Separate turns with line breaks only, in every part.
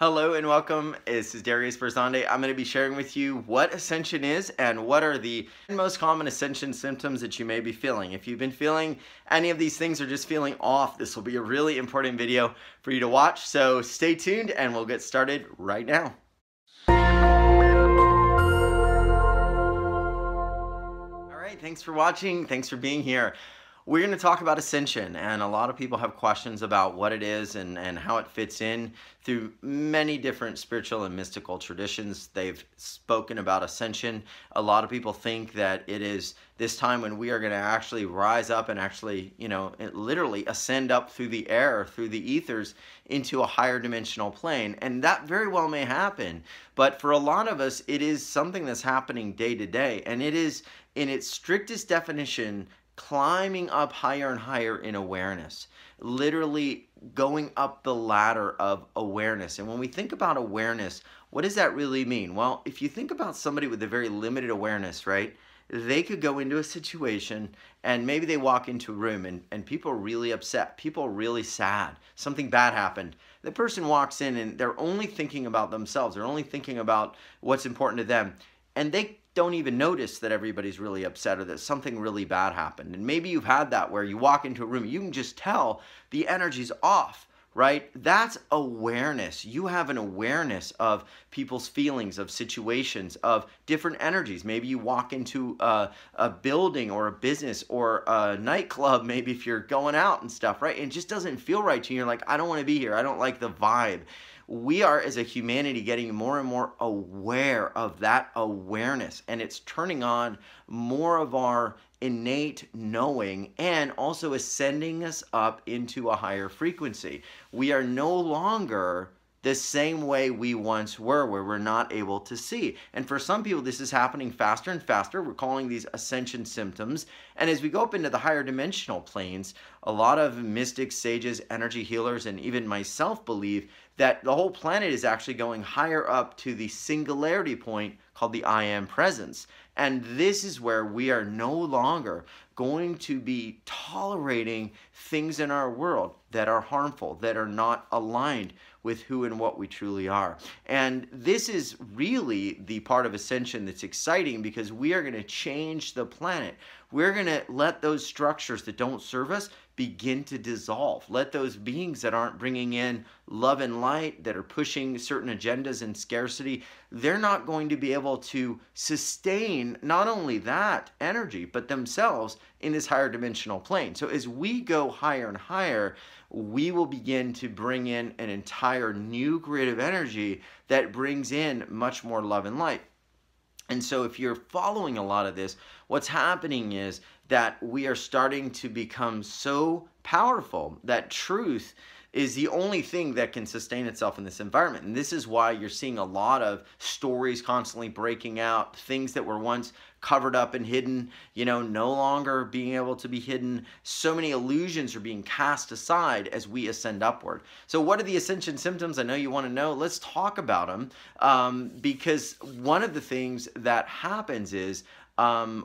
Hello and welcome. This is Darius Barazandeh. I'm going to be sharing with you what Ascension is and what are the most common Ascension symptoms that you may be feeling. If you've been feeling any of these things or just feeling off, this will be a really important video for you to watch. So stay tuned and we'll get started right now. All right, thanks for watching. Thanks for being here. We're going to talk about Ascension, and a lot of people have questions about what it is and how it fits in through many different spiritual and mystical traditions. They've spoken about Ascension. A lot of people think that it is this time when we are going to actually rise up and actually, literally ascend up through the air, through the ethers, into a higher dimensional plane. And that very well may happen. But for a lot of us, it is something that's happening day to day. And it is, in its strictest definition, climbing up higher and higher in awareness, literally going up the ladder of awareness. And when we think about awareness, what does that really mean? Well, if you think about somebody with a very limited awareness, right? They could go into a situation and maybe they walk into a room and people are really upset, people are really sad, something bad happened. The person walks in and they're only thinking about themselves, they're only thinking about what's important to them, and they don't even notice that everybody's really upset or that something really bad happened. And maybe you've had that where you walk into a room, you can just tell the energy's off, right? That's awareness. You have an awareness of people's feelings, of situations, of different energies. Maybe you walk into a building or a business or a nightclub, maybe if you're going out and stuff, right? And it just doesn't feel right to you. You're like, I don't want to be here. I don't like the vibe. We are, as a humanity, getting more and more aware of that awareness, and it's turning on more of our innate knowing and also ascending us up into a higher frequency. We are no longer the same way we once were, where we're not able to see. And for some people, this is happening faster and faster. We're calling these ascension symptoms. And as we go up into the higher dimensional planes, a lot of mystics, sages, energy healers, and even myself believe that the whole planet is actually going higher up to the singularity point called the I Am presence. And this is where we are no longer going to be tolerating things in our world that are harmful, that are not aligned with who and what we truly are. And this is really the part of Ascension that's exciting, because we are going to change the planet. We're going to let those structures that don't serve us begin to dissolve. Let those beings that aren't bringing in love and light, that are pushing certain agendas and scarcity, they're not going to be able to sustain not only that energy, but themselves in this higher dimensional plane. So as we go higher and higher, we will begin to bring in an entire new grid of energy that brings in much more love and light. And so if you're following a lot of this, what's happening is that we are starting to become so powerful that truth is the only thing that can sustain itself in this environment. And this is why you're seeing a lot of stories constantly breaking out, things that were once covered up and hidden, no longer being able to be hidden. So many illusions are being cast aside as we ascend upward. So what are the ascension symptoms? I know you want to know. Let's talk about them, because one of the things that happens is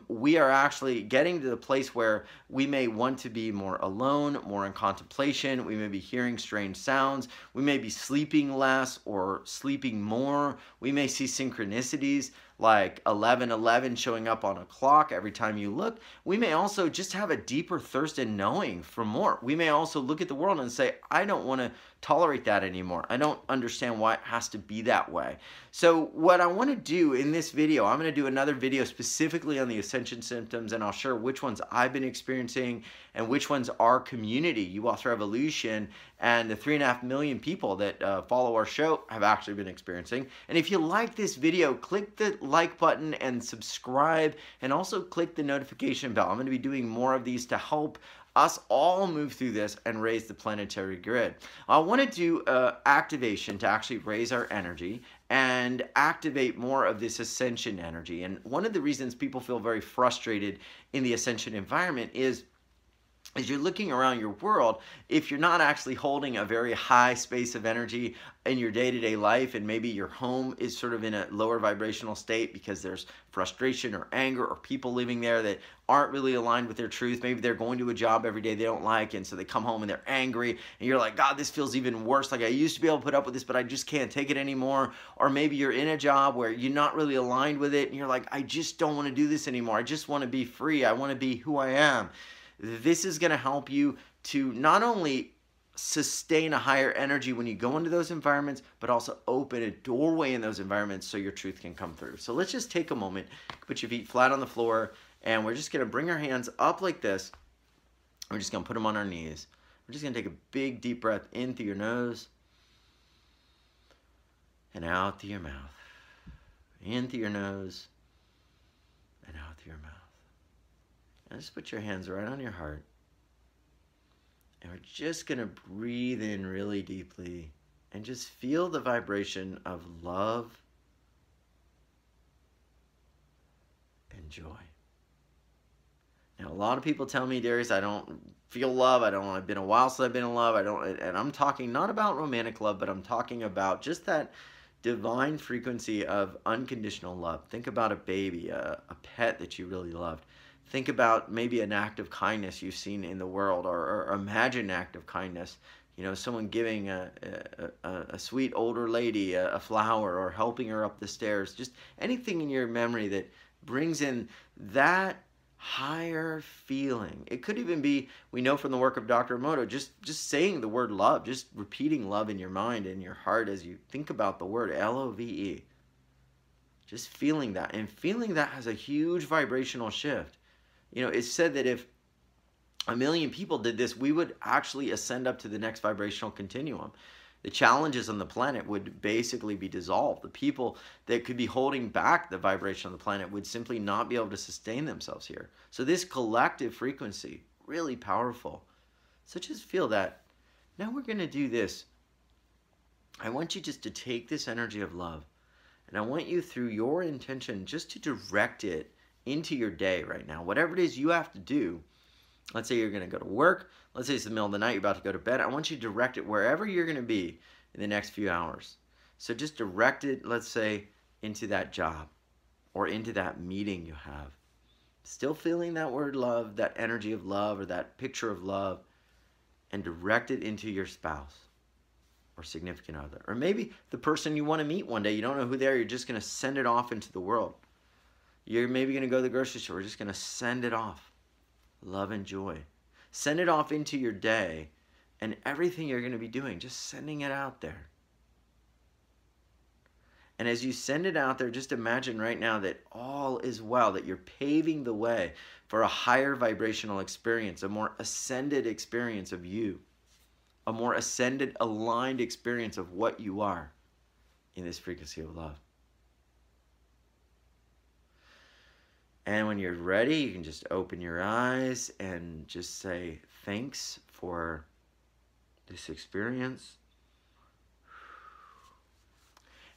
we are actually getting to the place where we may want to be more alone, more in contemplation. We may be hearing strange sounds. We may be sleeping less or sleeping more. We may see synchronicities like 11:11 showing up on a clock every time you look. We may also just have a deeper thirst in knowing for more. We may also look at the world and say, I don't want to tolerate that anymore. I don't understand why it has to be that way. So what I want to do in this video, I'm going to do another video specifically on the ascension symptoms, and I'll share which ones I've been experiencing and which ones our community, You Author Evolution, and the 3.5 million people that follow our show have actually been experiencing. And if you like this video, click the like button and subscribe, and also click the notification bell. I'm going to be doing more of these to help us all move through this and raise the planetary grid. I want to do activation to actually raise our energy and activate more of this ascension energy. And one of the reasons people feel very frustrated in the ascension environment is as you're looking around your world, if you're not actually holding a very high space of energy in your day-to-day life, and maybe your home is sort of in a lower vibrational state because there's frustration or anger or people living there that aren't really aligned with their truth. Maybe they're going to a job every day they don't like, and so they come home and they're angry, and you're like, God, this feels even worse. Like, I used to be able to put up with this, but I just can't take it anymore. Or maybe you're in a job where you're not really aligned with it, and you're like, I just don't want to do this anymore. I just want to be free. I want to be who I am. This is going to help you to not only sustain a higher energy when you go into those environments, but also open a doorway in those environments so your truth can come through. So let's just take a moment, put your feet flat on the floor, and we're just going to bring our hands up like this. We're just going to put them on our knees. We're just going to take a big deep breath in through your nose and out through your mouth. In through your nose and out through your mouth. And just put your hands right on your heart. And we're just going to breathe in really deeply and just feel the vibration of love and joy. Now, a lot of people tell me, Darius, I don't feel love. I've been a while since I've been in love. And I'm talking not about romantic love, but I'm talking about just that divine frequency of unconditional love. Think about a baby, a pet that you really loved. Think about maybe an act of kindness you've seen in the world, or imagine an act of kindness. You know, someone giving a sweet older lady a flower, or helping her up the stairs. Just anything in your memory that brings in that higher feeling. It could even be, we know from the work of Dr. Emoto, just saying the word love, just repeating love in your mind and your heart as you think about the word L-O-V-E. Just feeling that. And feeling that has a huge vibrational shift. You know, it's said that if 1 million people did this, we would actually ascend up to the next vibrational continuum. The challenges on the planet would basically be dissolved. The people that could be holding back the vibration of the planet would simply not be able to sustain themselves here. So this collective frequency, really powerful. So just feel that. Now we're going to do this. I want you just to take this energy of love, and I want you, through your intention, just to direct it into your day right now. Whatever it is you have to do. Let's say you're going to go to work. Let's say it's the middle of the night, you're about to go to bed. I want you to direct it wherever you're going to be in the next few hours. So just direct it, let's say, into that job or into that meeting you have. Still feeling that word love, that energy of love, or that picture of love, and direct it into your spouse or significant other. Or maybe the person you want to meet one day. You don't know who they are. You're just going to send it off into the world. You're maybe going to go to the grocery store. We're just going to send it off. Love and joy. Send it off into your day and everything you're going to be doing. Just sending it out there. And as you send it out there, just imagine right now that all is well, that you're paving the way for a higher vibrational experience, a more ascended experience of you, a more ascended, aligned experience of what you are in this frequency of love. And when you're ready, you can just open your eyes and just say, thanks for this experience.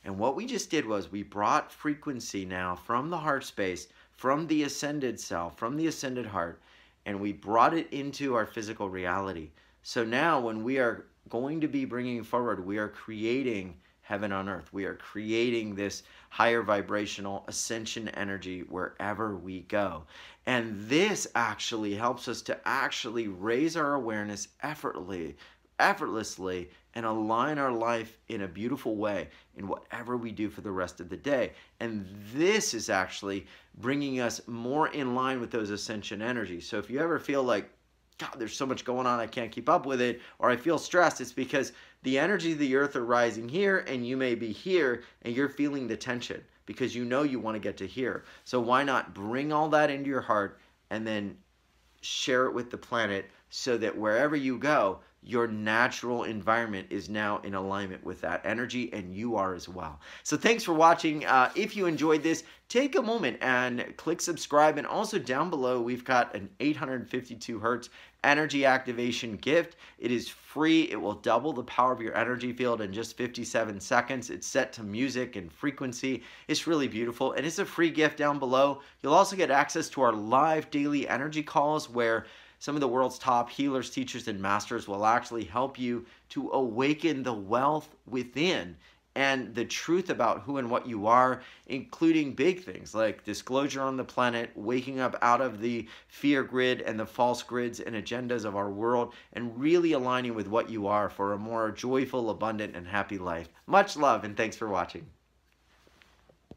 And what we just did was we brought frequency now from the heart space, from the ascended self, from the ascended heart, and we brought it into our physical reality. So now when we are going to be bringing forward, we are creating heaven on earth. We are creating this higher vibrational ascension energy wherever we go. And this actually helps us to actually raise our awareness effortlessly and align our life in a beautiful way in whatever we do for the rest of the day. And this is actually bringing us more in line with those ascension energies. So if you ever feel like, God, there's so much going on, I can't keep up with it, or I feel stressed, it's because the energy of the earth are rising here, and you may be here, and you're feeling the tension because you know you want to get to here. So why not bring all that into your heart and then share it with the planet so that wherever you go, your natural environment is now in alignment with that energy, and you are as well. So thanks for watching. If you enjoyed this, take a moment and click subscribe. And also down below, we've got an 852 hertz energy activation gift. It is free. It will double the power of your energy field in just 57 seconds. It's set to music and frequency. It's really beautiful, and it's a free gift down below. You'll also get access to our live daily energy calls where some of the world's top healers, teachers, and masters will actually help you to awaken the wealth within and the truth about who and what you are, including big things like disclosure on the planet, waking up out of the fear grid and the false grids and agendas of our world, and really aligning with what you are for a more joyful, abundant, and happy life. Much love, and thanks for watching.